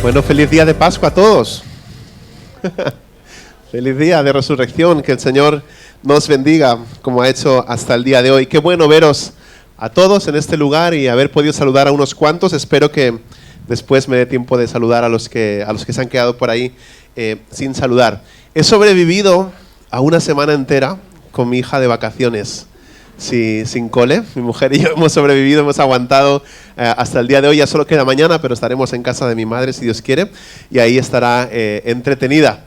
Bueno, feliz día de Pascua a todos. Feliz día de resurrección, que el Señor nos bendiga como ha hecho hasta el día de hoy. Qué bueno veros a todos en este lugar y haber podido saludar a unos cuantos. Espero que después me dé tiempo de saludar a los que se han quedado por ahí sin saludar. He sobrevivido a una semana entera con mi hija de vacaciones. Sí, sin cole, mi mujer y yo hemos sobrevivido, hemos aguantado hasta el día de hoy. Ya solo queda mañana, pero estaremos en casa de mi madre si Dios quiere y ahí estará entretenida.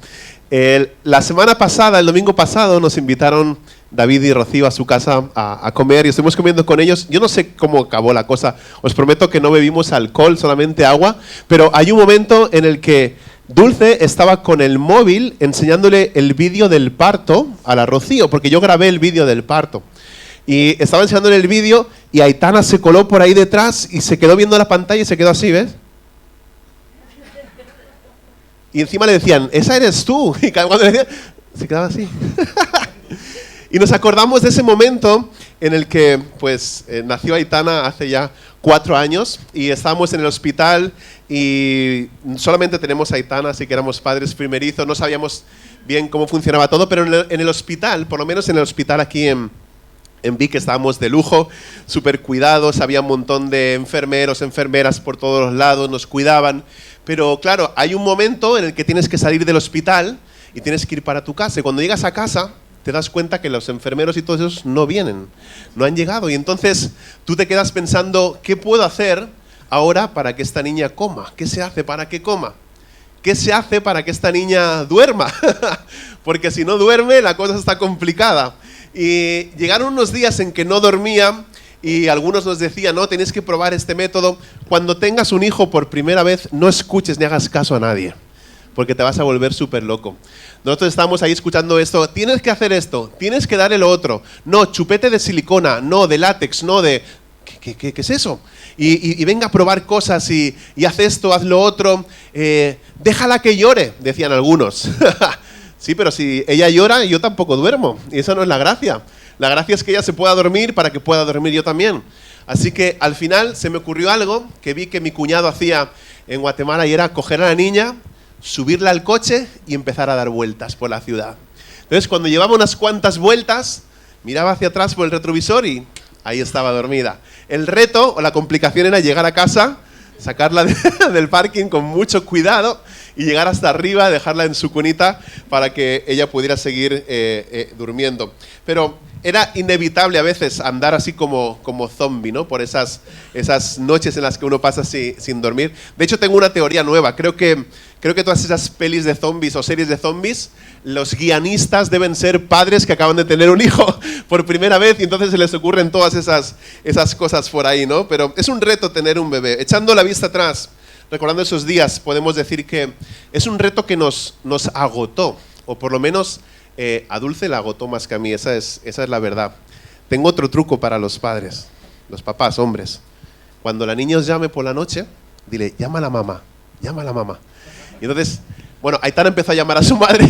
La semana pasada, el domingo pasado, nos invitaron David y Rocío a su casa a comer y estuvimos comiendo con ellos. Yo no sé cómo acabó la cosa, os prometo que no bebimos alcohol, solamente agua, pero hay un momento en el que Dulce estaba con el móvil enseñándole el vídeo del parto a la Rocío, porque yo grabé el vídeo del parto. Y estaba enseñándole el vídeo y Aitana se coló por ahí detrás y se quedó viendo la pantalla y se quedó así, ¿ves? Y encima le decían, esa eres tú. Y cuando le decían, se quedaba así. Y nos acordamos de ese momento en el que pues nació Aitana hace ya 4 años y estábamos en el hospital y solamente tenemos a Aitana, así que éramos padres primerizos, no sabíamos bien cómo funcionaba todo, pero en el hospital, por lo menos en el hospital aquí en Vic, estábamos de lujo, súper cuidados, había un montón de enfermeros, enfermeras por todos los lados, nos cuidaban. Pero claro, hay un momento en el que tienes que salir del hospital y tienes que ir para tu casa. Y cuando llegas a casa, te das cuenta que los enfermeros y todos esos no vienen, no han llegado. Y entonces tú te quedas pensando, ¿qué puedo hacer ahora para que esta niña coma? ¿Qué se hace para que coma? ¿Qué se hace para que esta niña duerma? Porque si no duerme, la cosa está complicada. Y llegaron unos días en que no dormía y algunos nos decían, no, tenéis que probar este método. Cuando tengas un hijo por primera vez, no escuches ni hagas caso a nadie, porque te vas a volver súper loco. Nosotros estábamos ahí escuchando esto, tienes que hacer esto, tienes que darle lo otro. No, chupete de silicona, no, de látex, no, de... ¿Qué es eso? Y venga a probar cosas y haz esto, haz lo otro. Déjala que llore, decían algunos. Sí, pero si ella llora, yo tampoco duermo. Y esa no es la gracia. La gracia es que ella se pueda dormir para que pueda dormir yo también. Así que al final se me ocurrió algo que vi que mi cuñado hacía en Guatemala y era coger a la niña, subirla al coche y empezar a dar vueltas por la ciudad. Entonces cuando llevaba unas cuantas vueltas, miraba hacia atrás por el retrovisor y ahí estaba dormida. El reto o la complicación era llegar a casa, sacarla del parking con mucho cuidado y llegar hasta arriba, dejarla en su cunita para que ella pudiera seguir durmiendo. Pero era inevitable a veces andar así como zombie, ¿no? Por esas noches en las que uno pasa sin dormir. De hecho, tengo una teoría nueva. Creo que todas esas pelis de zombies o series de zombies, los guionistas deben ser padres que acaban de tener un hijo por primera vez y entonces se les ocurren todas esas cosas por ahí, ¿no? Pero es un reto tener un bebé. Echando la vista atrás, recordando esos días, podemos decir que es un reto que nos agotó, o por lo menos a Dulce la agotó más que a mí, esa es la verdad. Tengo otro truco para los padres, los papás, hombres. Cuando la niña os llame por la noche, dile, llama a la mamá. Y entonces, bueno, Aitana empezó a llamar a su madre,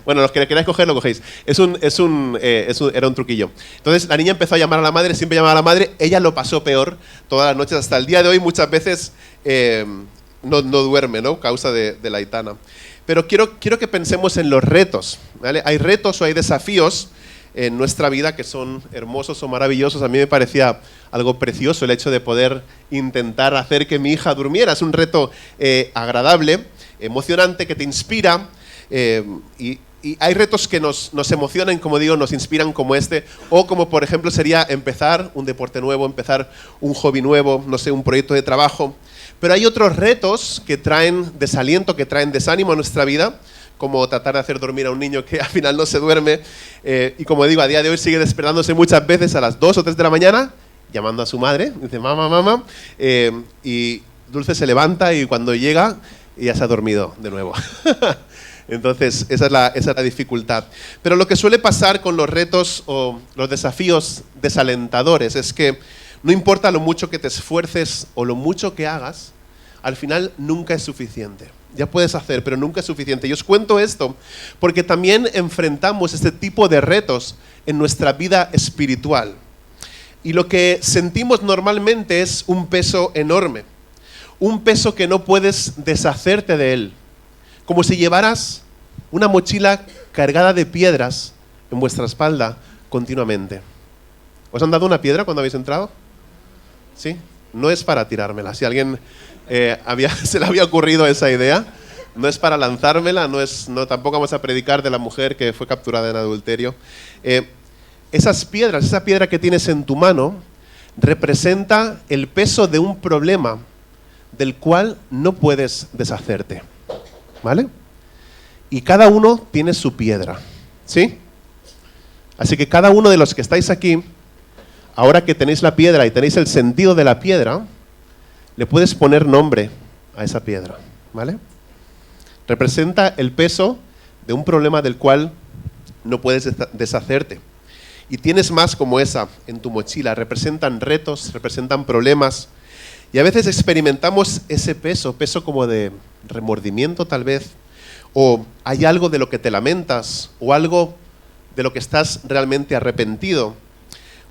bueno, los que queráis coger, lo cogéis. Era un truquillo. Entonces la niña empezó a llamar a la madre, siempre llamaba a la madre, ella lo pasó peor todas las noches, hasta el día de hoy muchas veces no duerme, ¿no? Causa de la Aitana. Pero quiero que pensemos en los retos, ¿vale? Hay retos o hay desafíos en nuestra vida que son hermosos o maravillosos. A mí me parecía algo precioso el hecho de poder intentar hacer que mi hija durmiera. Es un reto agradable, emocionante, que te inspira y hay retos que nos emocionan, como digo, nos inspiran como este, o como por ejemplo sería empezar un deporte nuevo, empezar un hobby nuevo, no sé, un proyecto de trabajo. Pero hay otros retos que traen desaliento, que traen desánimo a nuestra vida, como tratar de hacer dormir a un niño que al final no se duerme. Y como digo, a día de hoy sigue despertándose muchas veces a las 2 o 3 de la mañana, llamando a su madre, dice mamá, y Dulce se levanta y cuando llega ya se ha dormido de nuevo. Entonces, esa es la dificultad. Pero lo que suele pasar con los retos o los desafíos desalentadores es que no importa lo mucho que te esfuerces o lo mucho que hagas, al final nunca es suficiente. Ya puedes hacer, pero nunca es suficiente. Y os cuento esto porque también enfrentamos este tipo de retos en nuestra vida espiritual. Y lo que sentimos normalmente es un peso enorme. un peso que no puedes deshacerte de él, como si llevaras una mochila cargada de piedras en vuestra espalda continuamente. ¿Os han dado una piedra cuando habéis entrado? ¿Sí? No es para tirármela. Si a alguien se le había ocurrido esa idea, no es para lanzármela, no, tampoco vamos a predicar de la mujer que fue capturada en adulterio. Esas piedras, esa piedra que tienes en tu mano, representa el peso de un problema del cual no puedes deshacerte. ¿Vale? Y cada uno tiene su piedra. ¿Sí? Así que cada uno de los que estáis aquí, ahora que tenéis la piedra y tenéis el sentido de la piedra, le puedes poner nombre a esa piedra. ¿Vale? Representa el peso de un problema del cual no puedes deshacerte. Y tienes más como esa en tu mochila. Representan retos, representan problemas. Y a veces experimentamos ese peso como de remordimiento tal vez. O hay algo de lo que te lamentas, o algo de lo que estás realmente arrepentido.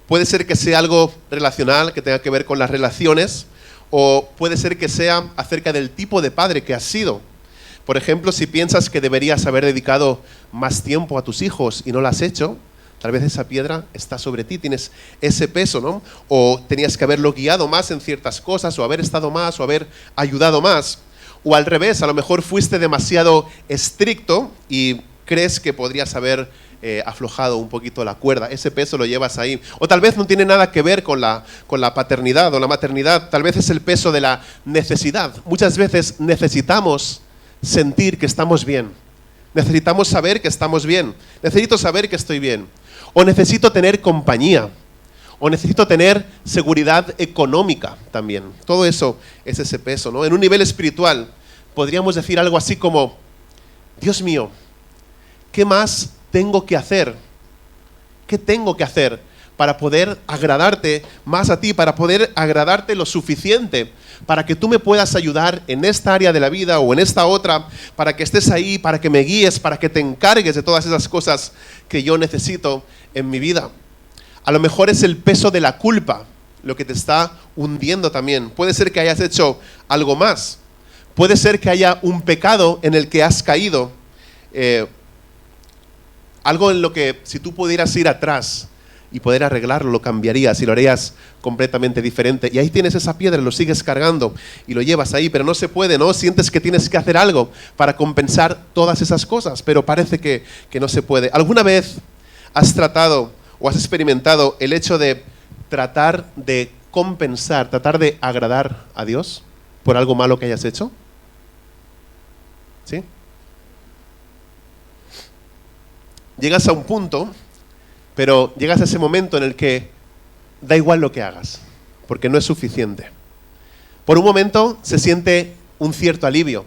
Puede ser que sea algo relacional, que tenga que ver con las relaciones, o puede ser que sea acerca del tipo de padre que has sido. Por ejemplo, si piensas que deberías haber dedicado más tiempo a tus hijos y no lo has hecho, tal vez esa piedra está sobre ti, tienes ese peso, ¿no? O tenías que haberlo guiado más en ciertas cosas, o haber estado más, o haber ayudado más. O al revés, a lo mejor fuiste demasiado estricto y crees que podrías haber aflojado un poquito la cuerda. Ese peso lo llevas ahí. O tal vez no tiene nada que ver con la paternidad o la maternidad. Tal vez es el peso de la necesidad. Muchas veces necesitamos sentir que estamos bien. Necesitamos saber que estamos bien. Necesito saber que estoy bien. O necesito tener compañía. O necesito tener seguridad económica también. Todo eso es ese peso, ¿no? En un nivel espiritual podríamos decir algo así como: Dios mío, ¿qué más tengo que hacer? ¿Qué tengo que hacer para poder agradarte más a ti, para poder agradarte lo suficiente, para que tú me puedas ayudar en esta área de la vida o en esta otra, para que estés ahí, para que me guíes, para que te encargues de todas esas cosas que yo necesito en mi vida? A lo mejor es el peso de la culpa lo que te está hundiendo también. Puede ser que hayas hecho algo más. Puede ser que haya un pecado en el que has caído. Algo en lo que si tú pudieras ir atrás y poder arreglarlo, lo cambiarías y lo harías completamente diferente. Y ahí tienes esa piedra, lo sigues cargando y lo llevas ahí, pero no se puede, ¿no? Sientes que tienes que hacer algo para compensar todas esas cosas, pero parece que no se puede. ¿Alguna vez has tratado o has experimentado el hecho de tratar de compensar, tratar de agradar a Dios por algo malo que hayas hecho? ¿Sí? Llegas a un punto, pero llegas a ese momento en el que da igual lo que hagas, porque no es suficiente. Por un momento se siente un cierto alivio,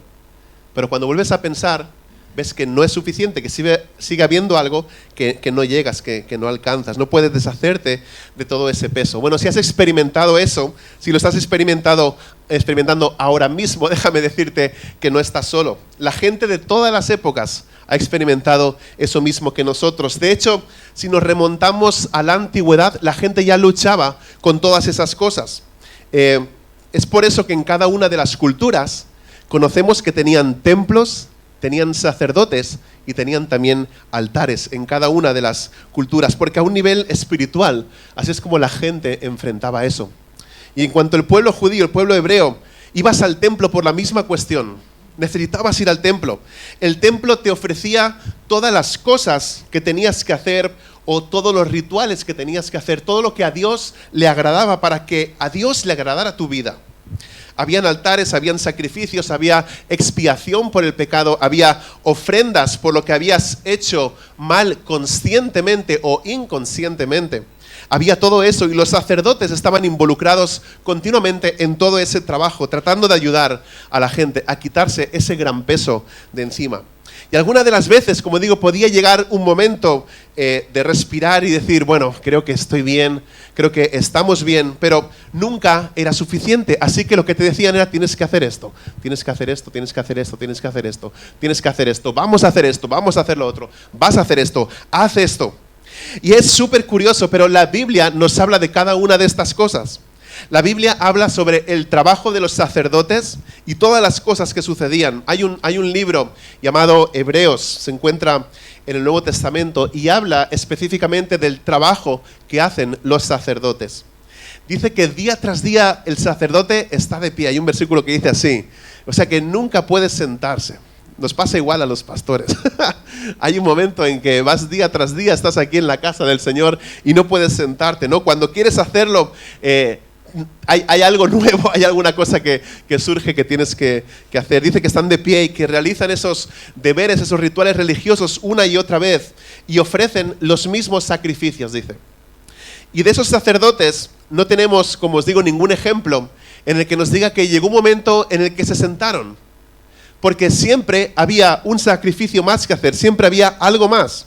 pero cuando vuelves a pensar, ves que no es suficiente, que sigue habiendo algo que no llegas, que no alcanzas, no puedes deshacerte de todo ese peso. Bueno, si has experimentado eso, si lo estás experimentando ahora mismo, déjame decirte que no estás solo. La gente de todas las épocas ha experimentado eso mismo que nosotros. De hecho, si nos remontamos a la antigüedad, la gente ya luchaba con todas esas cosas. Es por eso que en cada una de las culturas conocemos que tenían templos, tenían sacerdotes y tenían también altares en cada una de las culturas, porque a un nivel espiritual, así es como la gente enfrentaba eso. Y en cuanto al pueblo judío, el pueblo hebreo, ibas al templo por la misma cuestión. Necesitabas ir al templo. El templo te ofrecía todas las cosas que tenías que hacer o todos los rituales que tenías que hacer, todo lo que a Dios le agradaba para que a Dios le agradara tu vida. Habían altares, habían sacrificios, había expiación por el pecado, había ofrendas por lo que habías hecho mal conscientemente o inconscientemente. Había todo eso y los sacerdotes estaban involucrados continuamente en todo ese trabajo, tratando de ayudar a la gente a quitarse ese gran peso de encima. Y algunas de las veces, como digo, podía llegar un momento de respirar y decir, bueno, creo que estoy bien, creo que estamos bien, pero nunca era suficiente. Así que lo que te decían era, tienes que hacer esto, tienes que hacer esto, tienes que hacer esto, tienes que hacer esto, tienes que hacer esto, vamos a hacer esto, vamos a hacer lo otro, vas a hacer esto, haz esto. Y es súper curioso, pero la Biblia nos habla de cada una de estas cosas. La Biblia habla sobre el trabajo de los sacerdotes y todas las cosas que sucedían. Hay un libro llamado Hebreos, se encuentra en el Nuevo Testamento y habla específicamente del trabajo que hacen los sacerdotes. Dice que día tras día el sacerdote está de pie. Hay un versículo que dice así, o sea que nunca puede sentarse. Nos pasa igual a los pastores. Hay un momento en que vas día tras día, estás aquí en la casa del Señor y no puedes sentarte, ¿no? Cuando quieres hacerlo, hay algo nuevo, hay alguna cosa que surge que tienes que hacer. Dice que están de pie y que realizan esos deberes, esos rituales religiosos una y otra vez y ofrecen los mismos sacrificios, dice. Y de esos sacerdotes no tenemos, como os digo, ningún ejemplo en el que nos diga que llegó un momento en el que se sentaron. Porque siempre había un sacrificio más que hacer, siempre había algo más.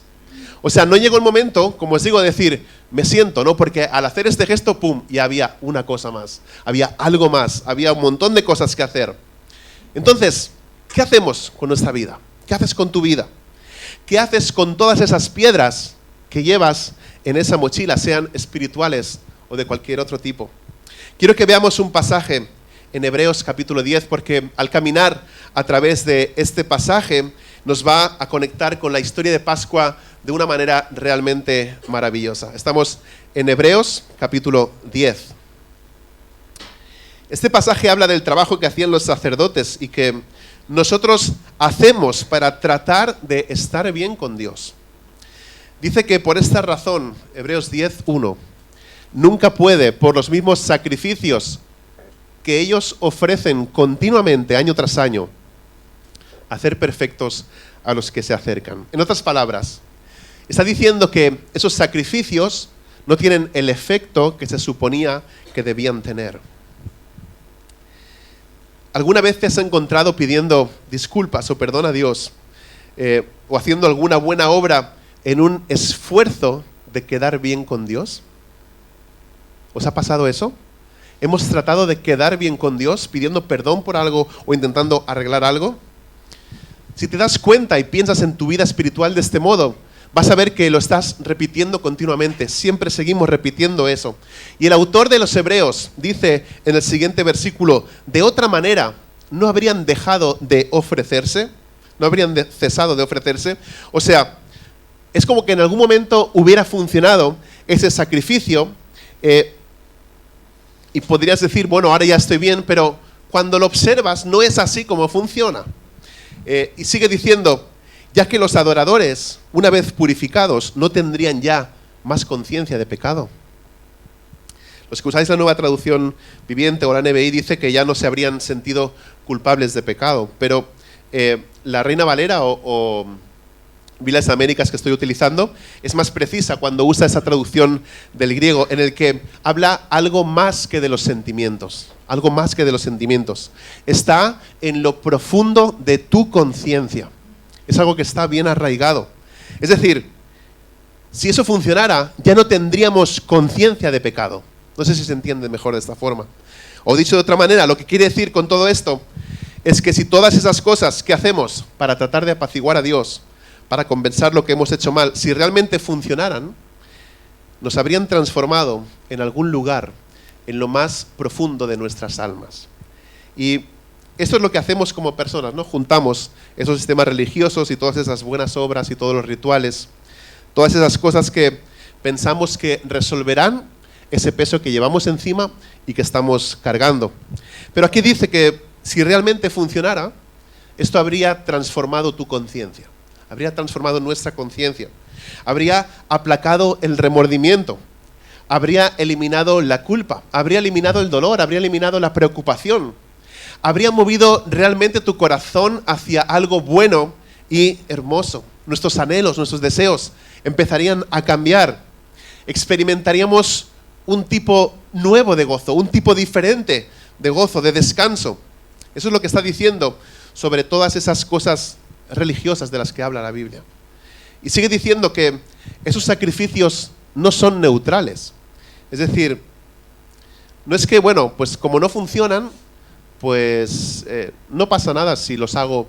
O sea, no llegó el momento, como os digo, de decir, me siento, ¿no? Porque al hacer este gesto, ¡pum!, ya había una cosa más, había algo más, había un montón de cosas que hacer. Entonces, ¿qué hacemos con nuestra vida? ¿Qué haces con tu vida? ¿Qué haces con todas esas piedras que llevas en esa mochila, sean espirituales o de cualquier otro tipo? Quiero que veamos un pasaje en Hebreos capítulo 10, porque al caminar a través de este pasaje nos va a conectar con la historia de Pascua de una manera realmente maravillosa. Estamos en Hebreos capítulo 10. Este pasaje habla del trabajo que hacían los sacerdotes y que nosotros hacemos para tratar de estar bien con Dios. Dice que por esta razón, Hebreos 10:1, nunca puede, por los mismos sacrificios que ellos ofrecen continuamente, año tras año, hacer perfectos a los que se acercan. En otras palabras, está diciendo que esos sacrificios no tienen el efecto que se suponía que debían tener. ¿Alguna vez te has encontrado pidiendo disculpas o perdón a Dios o haciendo alguna buena obra en un esfuerzo de quedar bien con Dios? ¿Os ha pasado eso? ¿Hemos tratado de quedar bien con Dios pidiendo perdón por algo o intentando arreglar algo? Si te das cuenta y piensas en tu vida espiritual de este modo, vas a ver que lo estás repitiendo continuamente. Siempre seguimos repitiendo eso. Y el autor de los Hebreos dice en el siguiente versículo, de otra manera, ¿no habrían dejado de ofrecerse? ¿No habrían cesado de ofrecerse? O sea, es como que en algún momento hubiera funcionado ese sacrificio y podrías decir, bueno, ahora ya estoy bien, pero cuando lo observas no es así como funciona. Y sigue diciendo, ya que los adoradores, una vez purificados, no tendrían ya más conciencia de pecado. Los que usáis la Nueva Traducción Viviente o la NBI dice que ya no se habrían sentido culpables de pecado, pero la Reina Valera o Vilas Américas que estoy utilizando es más precisa cuando usa esa traducción del griego en el que habla algo más que de los sentimientos, algo más que de los sentimientos. Está en lo profundo de tu conciencia. Es algo que está bien arraigado. Es decir, si eso funcionara, ya no tendríamos conciencia de pecado. No sé si se entiende mejor de esta forma. O dicho de otra manera, lo que quiere decir con todo esto es que si todas esas cosas que hacemos para tratar de apaciguar a Dios, para compensar lo que hemos hecho mal, si realmente funcionaran, nos habrían transformado en algún lugar, en lo más profundo de nuestras almas. Y esto es lo que hacemos como personas, ¿no? Juntamos esos sistemas religiosos y todas esas buenas obras y todos los rituales, todas esas cosas que pensamos que resolverán ese peso que llevamos encima y que estamos cargando. Pero aquí dice que si realmente funcionara, esto habría transformado tu conciencia. Habría transformado nuestra conciencia, habría aplacado el remordimiento, habría eliminado la culpa, habría eliminado el dolor, habría eliminado la preocupación, habría movido realmente tu corazón hacia algo bueno y hermoso. Nuestros anhelos, nuestros deseos empezarían a cambiar, experimentaríamos un tipo nuevo de gozo, un tipo diferente de gozo, de descanso. Eso es lo que está diciendo sobre todas esas cosas religiosas de las que habla la Biblia. Y sigue diciendo que esos sacrificios no son neutrales. Es decir, no es que, bueno, pues como no funcionan, pues no pasa nada si los hago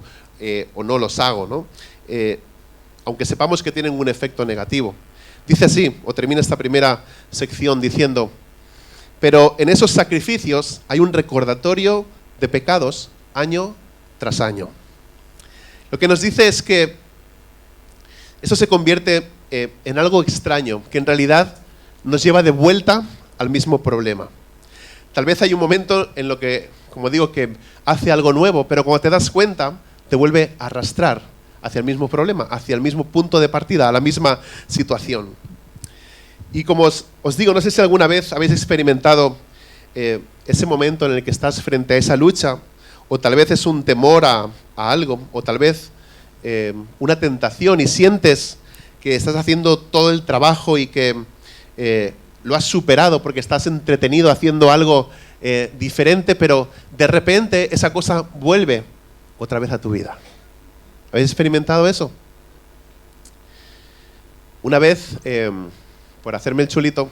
o no los hago, ¿no? Aunque sepamos que tienen un efecto negativo. Dice así, o termina esta primera sección diciendo, Pero en esos sacrificios hay un recordatorio de pecados año tras año. Lo que nos dice es que eso se convierte en algo extraño, que en realidad nos lleva de vuelta al mismo problema. Tal vez hay un momento en lo que, como digo, que hace algo nuevo, pero cuando te das cuenta, te vuelve a arrastrar hacia el mismo problema, hacia el mismo punto de partida, a la misma situación. Y como os digo, no sé si alguna vez habéis experimentado ese momento en el que estás frente a esa lucha, o tal vez es un temor a algo, o tal vez una tentación y sientes que estás haciendo todo el trabajo y que lo has superado porque estás entretenido haciendo algo diferente, pero de repente esa cosa vuelve otra vez a tu vida. ¿Habéis experimentado eso? Una vez, por hacerme el chulito,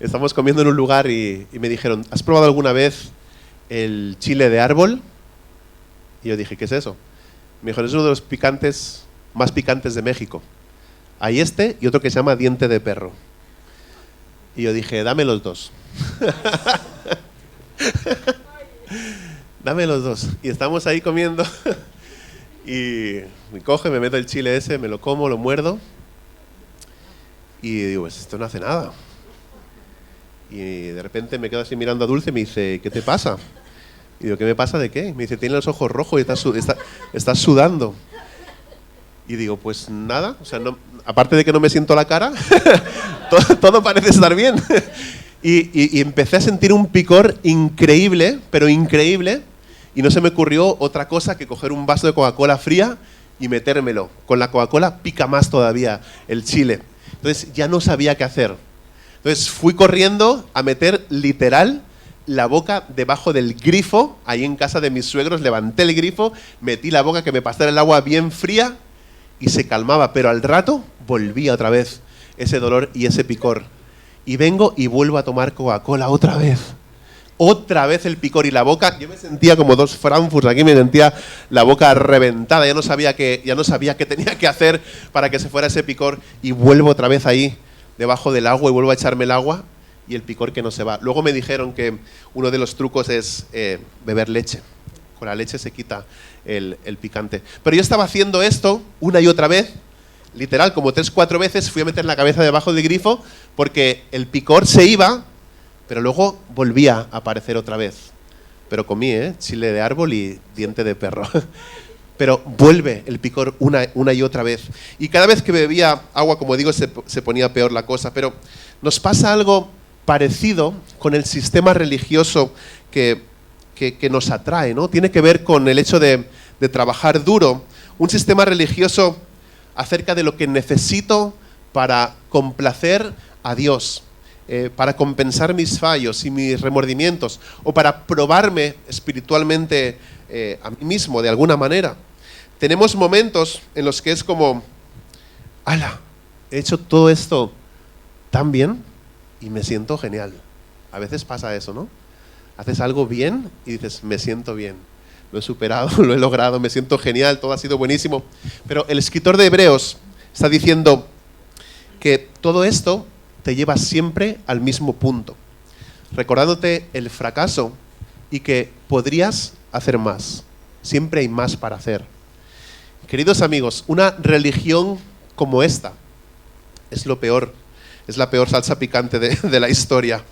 estamos comiendo en un lugar y me dijeron, ¿has probado alguna vez el chile de árbol? Y yo dije, ¿qué es eso? Me dijeron, es uno de los picantes más picantes de México. Hay este y otro que se llama diente de perro. Y yo dije, dame los dos. Dame los dos. Y estamos ahí comiendo y me coge, me meto el chile ese, me lo como, lo muerdo y digo, pues esto no hace nada. Y de repente me quedo así mirando a Dulce y me dice, ¿qué te pasa? Y digo, ¿qué me pasa de qué? Me dice, tiene los ojos rojos y estás sudando. Y digo, pues nada, o sea, no, aparte de que no me siento la cara, todo parece estar bien. Y empecé a sentir un picor increíble, pero increíble, y no se me ocurrió otra cosa que coger un vaso de Coca-Cola fría y metérmelo. Con la Coca-Cola pica más todavía el chile. Entonces ya no sabía qué hacer. Entonces fui corriendo a meter literal la boca debajo del grifo, ahí en casa de mis suegros, levanté el grifo, metí la boca que me pasara el agua bien fría y se calmaba, pero al rato volvía otra vez ese dolor y ese picor. Y vengo y vuelvo a tomar Coca-Cola otra vez. Otra vez el picor y la boca, yo me sentía como dos Frankfurts, aquí me sentía la boca reventada, ya no sabía qué tenía que hacer para que se fuera ese picor y vuelvo otra vez ahí debajo del agua y vuelvo a echarme el agua y el picor que no se va. Luego me dijeron que uno de los trucos es beber leche. Con la leche se quita el picante. Pero yo estaba haciendo esto una y otra vez, literal, como 3 o 4 veces fui a meter la cabeza debajo del grifo porque el picor se iba, pero luego volvía a aparecer otra vez. Pero comí, chile de árbol y diente de perro. Pero vuelve el picor una y otra vez. Y cada vez que bebía agua, como digo, se ponía peor la cosa. Pero nos pasa algo parecido con el sistema religioso que nos atrae, ¿no? Tiene que ver con el hecho de trabajar duro. Un sistema religioso acerca de lo que necesito para complacer a Dios, para compensar mis fallos y mis remordimientos, o para probarme espiritualmente a mí mismo de alguna manera. Tenemos momentos en los que es como, ¡hala! He hecho todo esto tan bien y me siento genial. A veces pasa eso, ¿no? Haces algo bien y dices, me siento bien. Lo he superado, lo he logrado, me siento genial, todo ha sido buenísimo. Pero el escritor de Hebreos está diciendo que todo esto te lleva siempre al mismo punto, recordándote el fracaso y que podrías hacer más. Siempre hay más para hacer. Queridos amigos, una religión como esta es lo peor, es la peor salsa picante de la historia,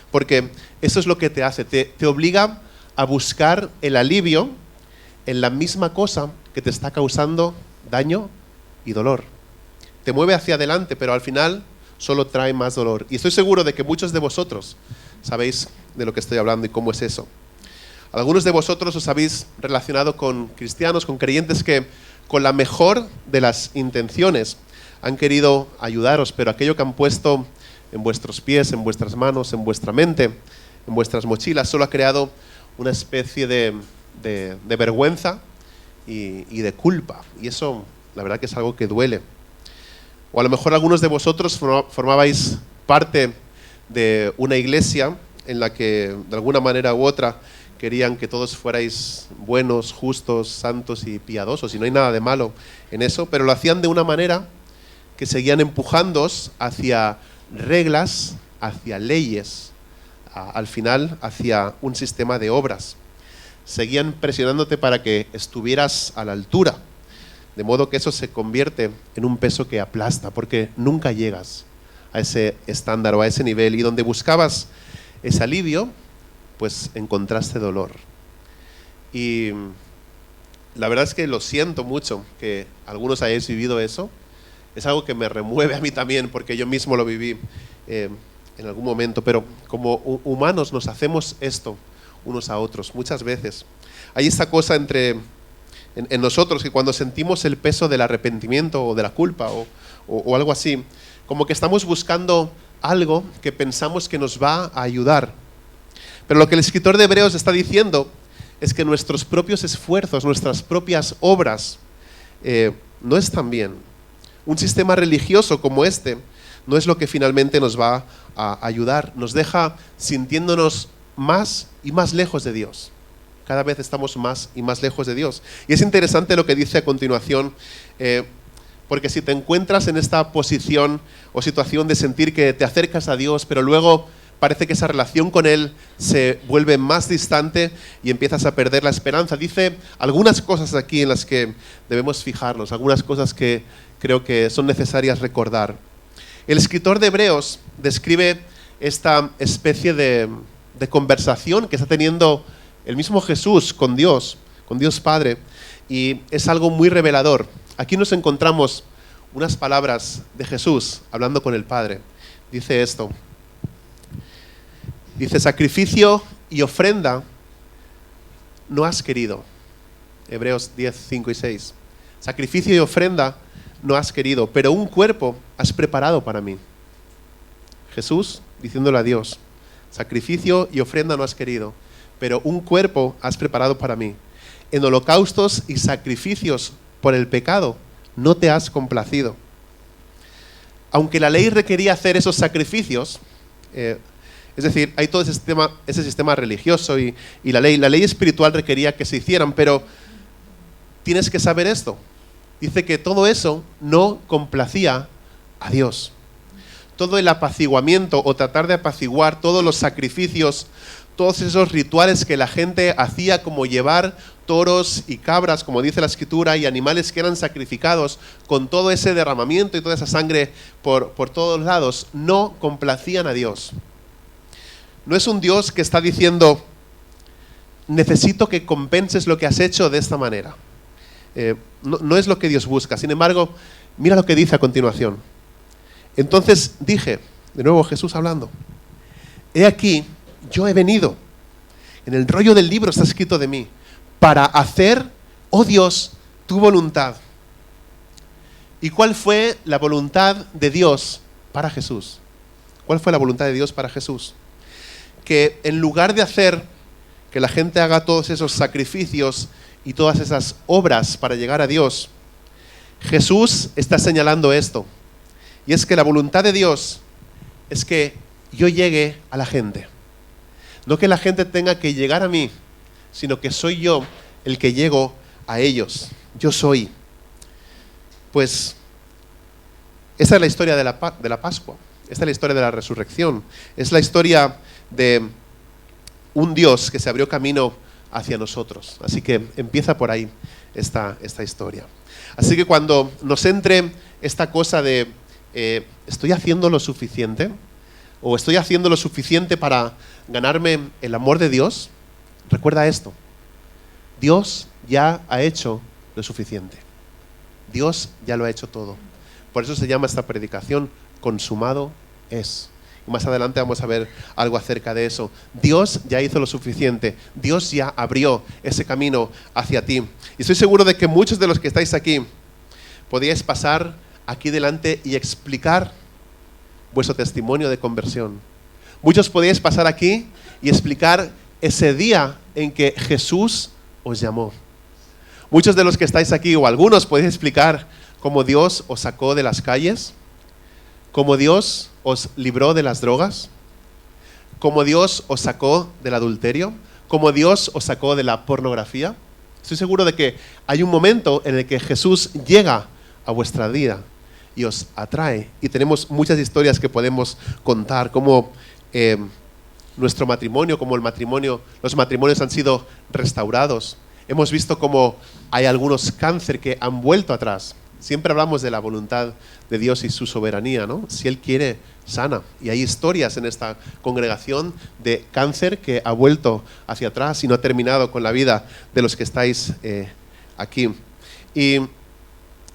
porque eso es lo que te hace, te obliga a buscar el alivio en la misma cosa que te está causando daño y dolor. Te mueve hacia adelante, pero al final solo trae más dolor. Y estoy seguro de que muchos de vosotros sabéis de lo que estoy hablando y cómo es eso. Algunos de vosotros os habéis relacionado con cristianos, con creyentes que con la mejor de las intenciones han querido ayudaros, pero aquello que han puesto en vuestros pies, en vuestras manos, en vuestra mente, en vuestras mochilas, solo ha creado una especie de vergüenza y de culpa. Y eso, la verdad que es algo que duele. O a lo mejor algunos de vosotros formabais parte de una iglesia en la que de alguna manera u otra querían que todos fuerais buenos, justos, santos y piadosos, y no hay nada de malo en eso, pero lo hacían de una manera que seguían empujándoos hacia reglas hacia leyes, al final hacia un sistema de obras. Seguían presionándote para que estuvieras a la altura, de modo que eso se convierte en un peso que aplasta, porque nunca llegas a ese estándar o a ese nivel, y donde buscabas ese alivio, pues encontraste dolor. Y la verdad es que lo siento mucho que algunos hayáis vivido eso. Es algo que me remueve a mí también, porque yo mismo lo viví en algún momento, pero como humanos nos hacemos esto unos a otros muchas veces. Hay esta cosa en nosotros, que cuando sentimos el peso del arrepentimiento o de la culpa o algo así, como que estamos buscando algo que pensamos que nos va a ayudar. Pero lo que el escritor de Hebreos está diciendo es que nuestros propios esfuerzos, nuestras propias obras, no están bien. Un sistema religioso como este no es lo que finalmente nos va a ayudar. Nos deja sintiéndonos más y más lejos de Dios. Cada vez estamos más y más lejos de Dios. Y es interesante lo que dice a continuación, porque si te encuentras en esta posición o situación de sentir que te acercas a Dios, pero luego parece que esa relación con Él se vuelve más distante y empiezas a perder la esperanza. Dice algunas cosas aquí en las que debemos fijarnos, algunas cosas que creo que son necesarias recordar. El escritor de Hebreos describe esta especie de conversación que está teniendo el mismo Jesús con Dios Padre, y es algo muy revelador. Aquí nos encontramos unas palabras de Jesús hablando con el Padre. Dice esto. Dice: sacrificio y ofrenda no has querido. Hebreos 10, 5 y 6. Sacrificio y ofrenda no has querido, pero un cuerpo has preparado para mí. Jesús diciéndole a Dios: sacrificio y ofrenda no has querido, pero un cuerpo has preparado para mí. En holocaustos y sacrificios por el pecado no te has complacido. Aunque la ley requería hacer esos sacrificios, es decir, hay todo ese sistema religioso y la ley espiritual requería que se hicieran, pero tienes que saber esto. Dice que todo eso no complacía a Dios. Todo el apaciguamiento o tratar de apaciguar todos los sacrificios, todos esos rituales que la gente hacía, como llevar toros y cabras, como dice la Escritura, y animales que eran sacrificados con todo ese derramamiento y toda esa sangre por todos lados, no complacían a Dios. No es un Dios que está diciendo: necesito que compenses lo que has hecho de esta manera. No es lo que Dios busca. Sin embargo, mira lo que dice a continuación. Entonces dije, de nuevo Jesús hablando: he aquí, yo he venido. En el rollo del libro está escrito de mí, para hacer, oh Dios, tu voluntad. ¿Y cuál fue la voluntad de Dios para Jesús? ¿Cuál fue la voluntad de Dios para Jesús? Que en lugar de hacer que la gente haga todos esos sacrificios y todas esas obras para llegar a Dios, Jesús está señalando esto. Y es que la voluntad de Dios es que yo llegue a la gente. No que la gente tenga que llegar a mí, sino que soy yo el que llego a ellos. Yo soy. Pues esa es la historia de la Pascua. Esta es la historia de la resurrección. Es la historia de un Dios que se abrió camino hacia nosotros. Así que empieza por ahí esta historia. Así que cuando nos entre esta cosa de ¿estoy haciendo lo suficiente? ¿O estoy haciendo lo suficiente para ganarme el amor de Dios? Recuerda esto: Dios ya ha hecho lo suficiente. Dios ya lo ha hecho todo. Por eso se llama esta predicación consumado es. Y más adelante vamos a ver algo acerca de eso. Dios ya hizo lo suficiente. Dios ya abrió ese camino hacia ti. Y estoy seguro de que muchos de los que estáis aquí podíais pasar aquí delante y explicar vuestro testimonio de conversión. Muchos podíais pasar aquí y explicar ese día en que Jesús os llamó. Muchos de los que estáis aquí, o algunos, podéis explicar cómo Dios os sacó de las calles, cómo Dios os libró de las drogas, cómo Dios os sacó del adulterio, cómo Dios os sacó de la pornografía. Estoy seguro de que hay un momento en el que Jesús llega a vuestra vida y os atrae. Y tenemos muchas historias que podemos contar, como nuestro matrimonio, como los matrimonios han sido restaurados. Hemos visto cómo hay algunos cáncer que han vuelto atrás. Siempre hablamos de la voluntad de Dios y su soberanía, ¿no? Si Él quiere, sana. Y hay historias en esta congregación de cáncer que ha vuelto hacia atrás y no ha terminado con la vida de los que estáis aquí. Y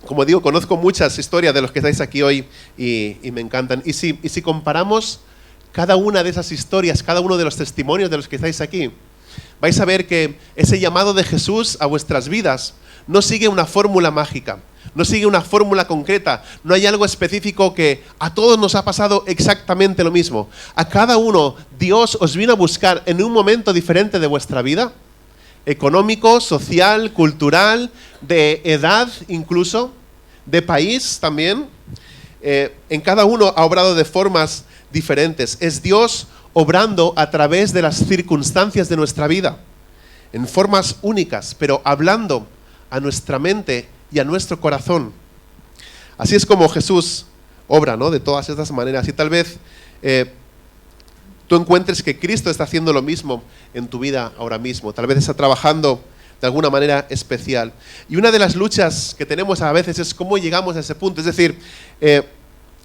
como digo, conozco muchas historias de los que estáis aquí hoy y me encantan. Y si comparamos cada una de esas historias, cada uno de los testimonios de los que estáis aquí, vais a ver que ese llamado de Jesús a vuestras vidas no sigue una fórmula mágica, no sigue una fórmula concreta, no hay algo específico que a todos nos ha pasado exactamente lo mismo. A cada uno Dios os vino a buscar en un momento diferente de vuestra vida, económico, social, cultural, de edad incluso, de país también. En cada uno ha obrado de formas diferentes. Es Dios obrando a través de las circunstancias de nuestra vida, en formas únicas, pero hablando a nuestra mente y a nuestro corazón. Así es como Jesús obra, ¿no? De todas estas maneras. Y tal vez tú encuentres que Cristo está haciendo lo mismo en tu vida ahora mismo. Tal vez está trabajando de alguna manera especial. Y una de las luchas que tenemos a veces es cómo llegamos a ese punto. Es decir,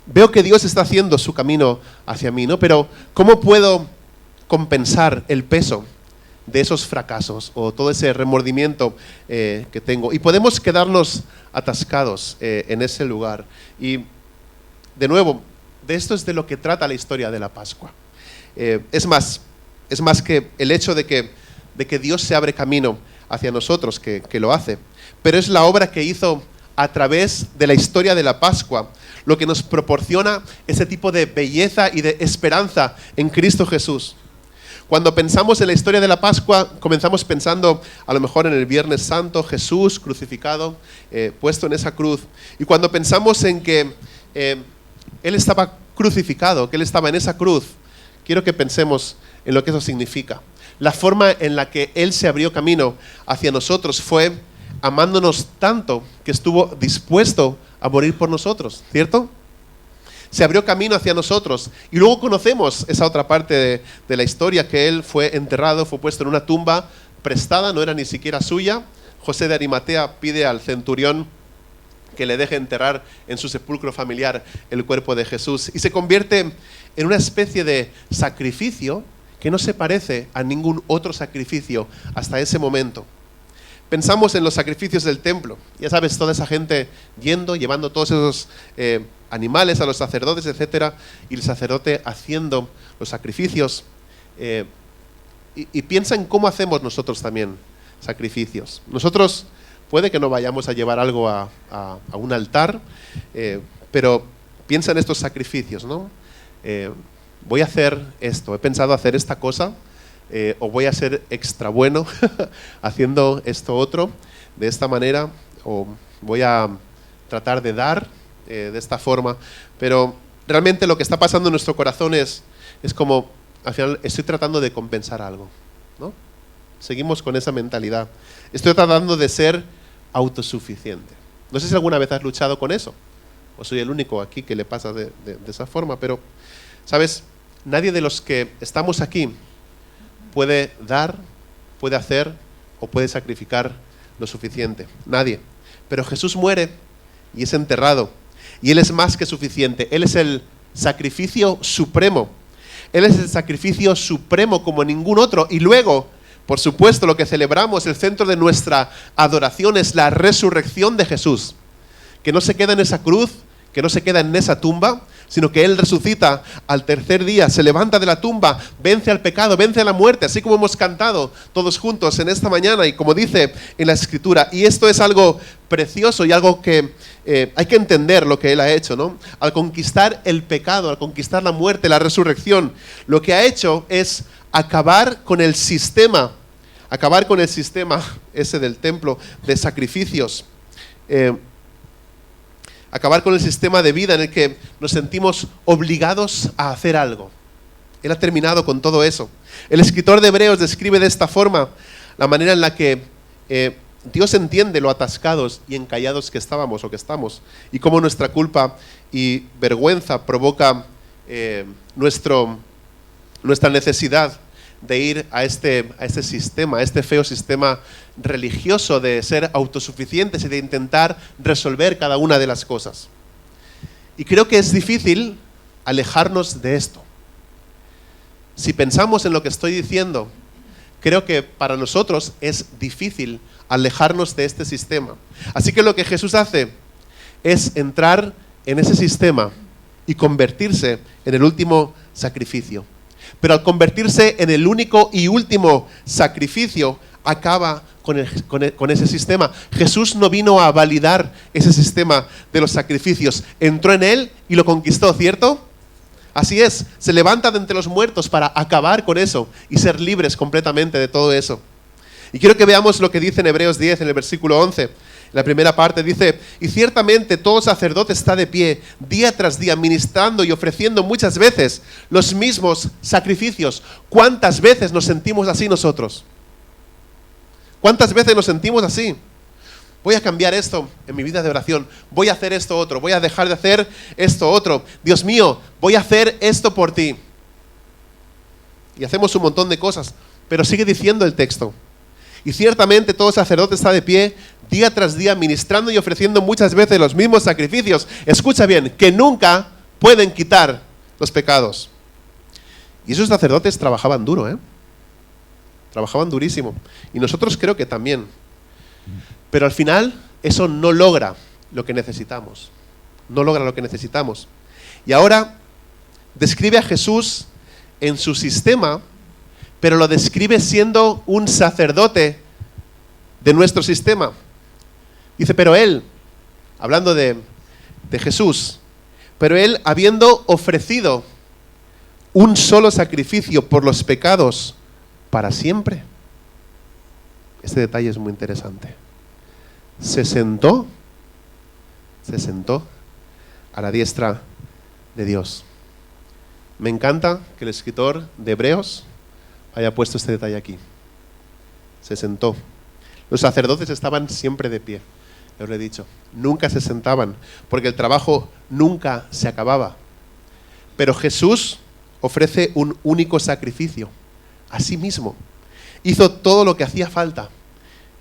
veo que Dios está haciendo su camino hacia mí, ¿no? Pero ¿cómo puedo compensar el peso de esos fracasos o todo ese remordimiento que tengo? Y podemos quedarnos atascados en ese lugar. Y de nuevo, de esto es de lo que trata la historia de la Pascua. Es más que el hecho de que Dios se abre camino hacia nosotros, que lo hace, pero es la obra que hizo a través de la historia de la Pascua lo que nos proporciona ese tipo de belleza y de esperanza en Cristo Jesús. Cuando pensamos en la historia de la Pascua, comenzamos pensando a lo mejor en el Viernes Santo, Jesús crucificado, puesto en esa cruz. Y cuando pensamos en que Él estaba crucificado, que Él estaba en esa cruz, quiero que pensemos en lo que eso significa. La forma en la que Él se abrió camino hacia nosotros fue amándonos tanto que estuvo dispuesto a morir por nosotros, ¿cierto? Se abrió camino hacia nosotros. Y luego conocemos esa otra parte de la historia, que Él fue enterrado, fue puesto en una tumba prestada, no era ni siquiera suya. José de Arimatea pide al centurión que le deje enterrar en su sepulcro familiar el cuerpo de Jesús. Y se convierte en una especie de sacrificio que no se parece a ningún otro sacrificio hasta ese momento. Pensamos en los sacrificios del templo. Ya sabes, toda esa gente llevando todos esos animales a los sacerdotes, etc. Y el sacerdote haciendo los sacrificios. Y piensa en cómo hacemos nosotros también sacrificios. Nosotros puede que no vayamos a llevar algo a un altar, pero piensa en estos sacrificios, ¿no? Voy a hacer esto, he pensado hacer esta cosa, o voy a ser extra bueno haciendo esto otro, de esta manera, o voy a tratar de dar de esta forma. Pero realmente lo que está pasando en nuestro corazón es como, al final, estoy tratando de compensar algo, ¿no? Seguimos con esa mentalidad. Estoy tratando de ser autosuficiente. No sé si alguna vez has luchado con eso, o soy el único aquí que le pasa de esa forma, pero, ¿sabes? Nadie de los que estamos aquí puede dar, puede hacer o puede sacrificar lo suficiente. Nadie. Pero Jesús muere y es enterrado. Y Él es más que suficiente. Él es el sacrificio supremo. Él es el sacrificio supremo como ningún otro. Y luego, por supuesto, lo que celebramos, el centro de nuestra adoración es la resurrección de Jesús. Que no se queda en esa cruz, que no se queda en esa tumba, sino que Él resucita al tercer día, se levanta de la tumba, vence al pecado, vence a la muerte, así como hemos cantado todos juntos en esta mañana y como dice en la Escritura. Y esto es algo precioso y algo que hay que entender lo que Él ha hecho, ¿no? Al conquistar el pecado, al conquistar la muerte, la resurrección, lo que ha hecho es acabar con el sistema ese del templo de sacrificios. Acabar con el sistema de vida en el que nos sentimos obligados a hacer algo. Él ha terminado con todo eso. El escritor de Hebreos describe de esta forma la manera en la que Dios entiende lo atascados y encallados que estábamos o que estamos, y cómo nuestra culpa y vergüenza provoca nuestra necesidad de ir a este sistema, a este feo sistema religioso de ser autosuficientes y de intentar resolver cada una de las cosas. Y creo que es difícil alejarnos de esto. Si pensamos en lo que estoy diciendo, creo que para nosotros es difícil alejarnos de este sistema. Así que lo que Jesús hace es entrar en ese sistema y convertirse en el último sacrificio. Pero al convertirse en el único y último sacrificio, acaba con ese sistema. Jesús no vino a validar ese sistema de los sacrificios. Entró en él y lo conquistó, ¿cierto? Así es, se levanta de entre los muertos para acabar con eso y ser libres completamente de todo eso. Y quiero que veamos lo que dice en Hebreos 10, en el versículo 11. La primera parte dice: y ciertamente todo sacerdote está de pie día tras día, ministrando y ofreciendo muchas veces los mismos sacrificios. ¿Cuántas veces nos sentimos así nosotros? ¿Cuántas veces nos sentimos así? Voy a cambiar esto en mi vida de oración, voy a hacer esto otro, voy a dejar de hacer esto otro. Dios mío, voy a hacer esto por ti. Y hacemos un montón de cosas, pero sigue diciendo el texto: y ciertamente todo sacerdote está de pie día tras día, ministrando y ofreciendo muchas veces los mismos sacrificios. Escucha bien, que nunca pueden quitar los pecados. Y esos sacerdotes trabajaban duro, trabajaban durísimo. Y nosotros creo que también. Pero al final eso no logra lo que necesitamos. No logra lo que necesitamos. Y ahora describe a Jesús en su sistema, pero lo describe siendo un sacerdote de nuestro sistema. Dice, pero él, hablando de Jesús, pero él, habiendo ofrecido un solo sacrificio por los pecados para siempre. Este detalle es muy interesante. Se sentó a la diestra de Dios. Me encanta que el escritor de Hebreos haya puesto este detalle aquí. Se sentó. Los sacerdotes estaban siempre de pie. Os lo he dicho, nunca se sentaban, porque el trabajo nunca se acababa. Pero Jesús ofrece un único sacrificio, a sí mismo. Hizo todo lo que hacía falta.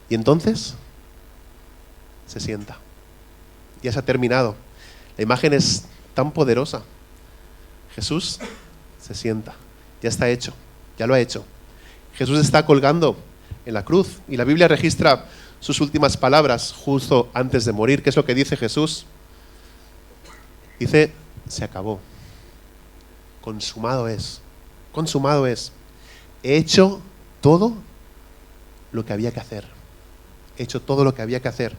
Y entonces se sienta. Ya se ha terminado. La imagen es tan poderosa. Jesús se sienta. Ya está hecho. Ya lo ha hecho. Jesús está colgando en la cruz. Y la Biblia registra sus últimas palabras justo antes de morir. ¿Qué es lo que dice Jesús? Dice, se acabó. Consumado es. Consumado es. He hecho todo lo que había que hacer. He hecho todo lo que había que hacer.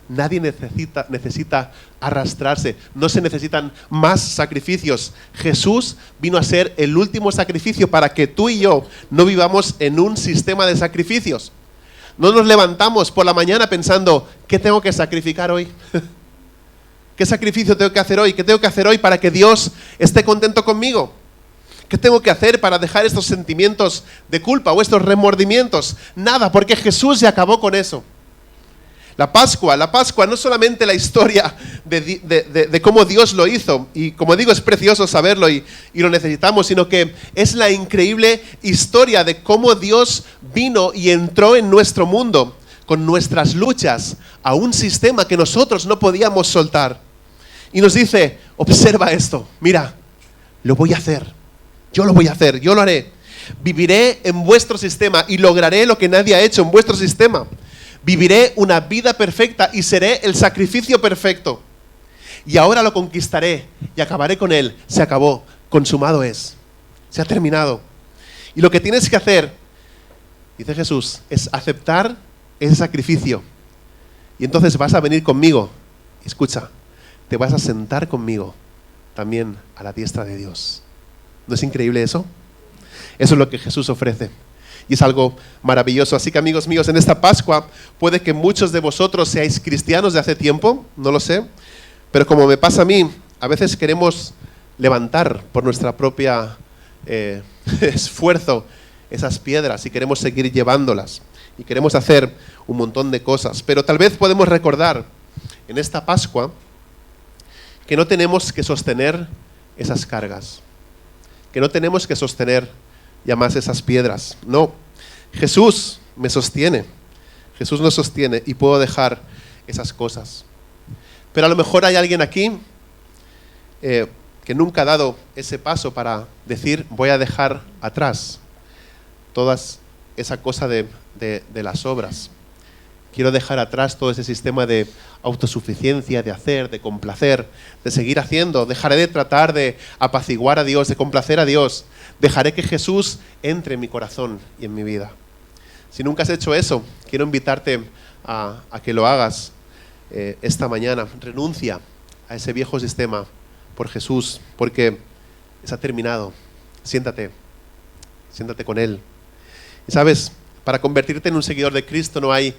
Nadie necesita arrastrarse. No se necesitan más sacrificios. Jesús vino a ser el último sacrificio para que tú y yo no vivamos en un sistema de sacrificios. No nos levantamos por la mañana pensando, ¿qué tengo que sacrificar hoy? ¿Qué sacrificio tengo que hacer hoy? ¿Qué tengo que hacer hoy para que Dios esté contento conmigo? ¿Qué tengo que hacer para dejar estos sentimientos de culpa o estos remordimientos? Nada, porque Jesús ya acabó con eso. La Pascua no es solamente la historia de cómo Dios lo hizo, y como digo, es precioso saberlo y lo necesitamos, sino que es la increíble historia de cómo Dios vino y entró en nuestro mundo con nuestras luchas a un sistema que nosotros no podíamos soltar. Y nos dice, observa esto, mira, lo voy a hacer, yo lo voy a hacer, yo lo haré. Viviré en vuestro sistema y lograré lo que nadie ha hecho en vuestro sistema. Viviré una vida perfecta y seré el sacrificio perfecto. Y ahora lo conquistaré y acabaré con él. Se acabó, consumado es. Se ha terminado. Y lo que tienes que hacer, dice Jesús, es aceptar ese sacrificio. Y entonces vas a venir conmigo. Escucha, te vas a sentar conmigo también a la diestra de Dios. ¿No es increíble eso? Eso es lo que Jesús ofrece. Y es algo maravilloso. Así que, amigos míos, en esta Pascua puede que muchos de vosotros seáis cristianos de hace tiempo, no lo sé, pero como me pasa a mí, a veces queremos levantar por nuestra propia esfuerzo esas piedras y queremos seguir llevándolas. y queremos hacer un montón de cosas. Pero tal vez podemos recordar en esta Pascua que no tenemos que sostener esas cargas, que no tenemos que sostener ya más esas piedras. No, Jesús me sostiene, Jesús nos sostiene y puedo dejar esas cosas. Pero a lo mejor hay alguien aquí que nunca ha dado ese paso para decir, voy a dejar atrás toda esa cosa de las obras. Quiero dejar atrás todo ese sistema de autosuficiencia, de hacer, de complacer, de seguir haciendo. Dejaré de tratar de apaciguar a Dios, de complacer a Dios. Dejaré que Jesús entre en mi corazón y en mi vida. Si nunca has hecho eso, quiero invitarte a que lo hagas esta mañana. Renuncia a ese viejo sistema por Jesús, porque está terminado. Siéntate con Él. Y sabes, para convertirte en un seguidor de Cristo no hay,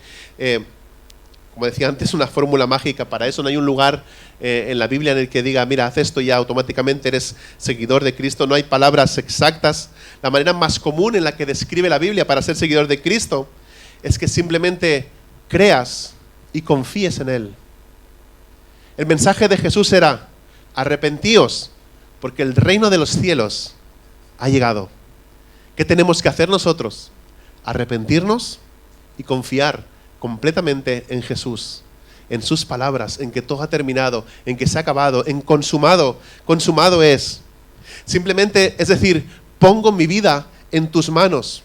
como decía antes, una fórmula mágica para eso. No hay un lugar en la Biblia en el que diga, mira, haz esto y ya automáticamente eres seguidor de Cristo. No hay palabras exactas. La manera más común en la que describe la Biblia para ser seguidor de Cristo es que simplemente creas y confíes en Él. El mensaje de Jesús era, arrepentíos, porque el reino de los cielos ha llegado. ¿Qué tenemos que hacer nosotros? Arrepentirnos y confiar completamente en Jesús, en sus palabras, en que todo ha terminado, en que se ha acabado, en consumado. Consumado es. Simplemente, es decir, pongo mi vida en tus manos.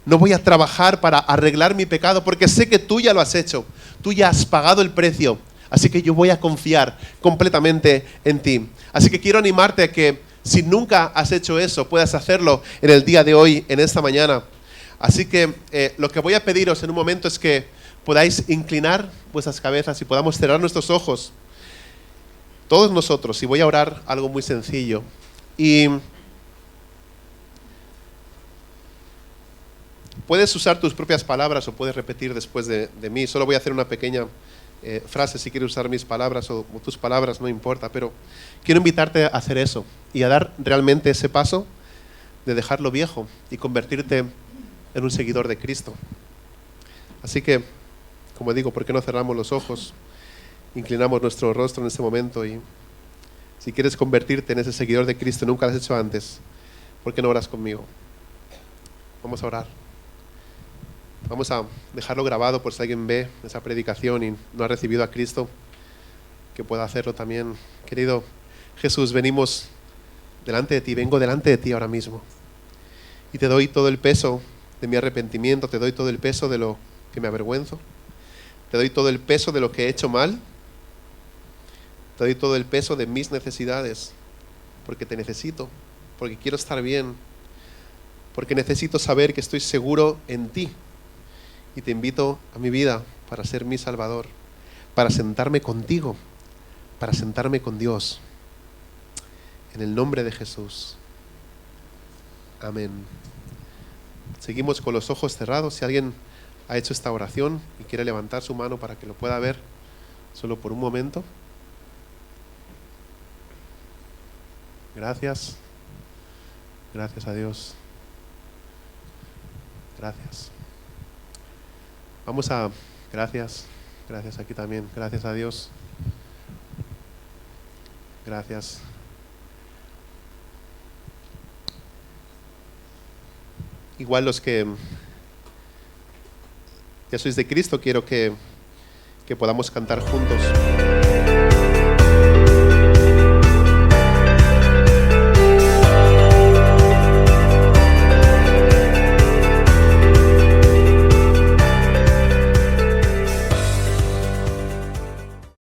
No voy a trabajar para arreglar mi pecado porque sé que tú ya lo has hecho. Tú ya has pagado el precio. Así que yo voy a confiar completamente en ti. Así que quiero animarte a que si nunca has hecho eso, puedas hacerlo en el día de hoy, en esta mañana. Así que lo que voy a pediros en un momento es que podáis inclinar vuestras cabezas y podamos cerrar nuestros ojos. Todos nosotros, y voy a orar algo muy sencillo. Y puedes usar tus propias palabras o puedes repetir después de mí. Solo voy a hacer una pequeña frase, si quieres usar mis palabras o tus palabras, no importa. Pero quiero invitarte a hacer eso y a dar realmente ese paso de dejar lo viejo y convertirte en un seguidor de Cristo. Así que, como digo, ¿por qué no cerramos los ojos? Inclinamos nuestro rostro en este momento y si quieres convertirte en ese seguidor de Cristo, nunca lo has hecho antes, ¿por qué no oras conmigo? Vamos a orar. Vamos a dejarlo grabado por si alguien ve esa predicación y no ha recibido a Cristo, que pueda hacerlo también. Querido Jesús, venimos delante de ti, vengo delante de ti ahora mismo y te doy todo el peso de mi arrepentimiento, te doy todo el peso de lo que me avergüenzo, te doy todo el peso de lo que he hecho mal, te doy todo el peso de mis necesidades, porque te necesito, porque quiero estar bien, porque necesito saber que estoy seguro en ti y te invito a mi vida para ser mi Salvador, para sentarme contigo, para sentarme con Dios, en el nombre de Jesús. Amén. Seguimos con los ojos cerrados. Si alguien ha hecho esta oración y quiere levantar su mano para que lo pueda ver, solo por un momento. Gracias. Gracias a Dios. Gracias. Gracias. Gracias aquí también. Gracias a Dios. Gracias. Igual los que ya sois de Cristo, quiero que podamos cantar juntos.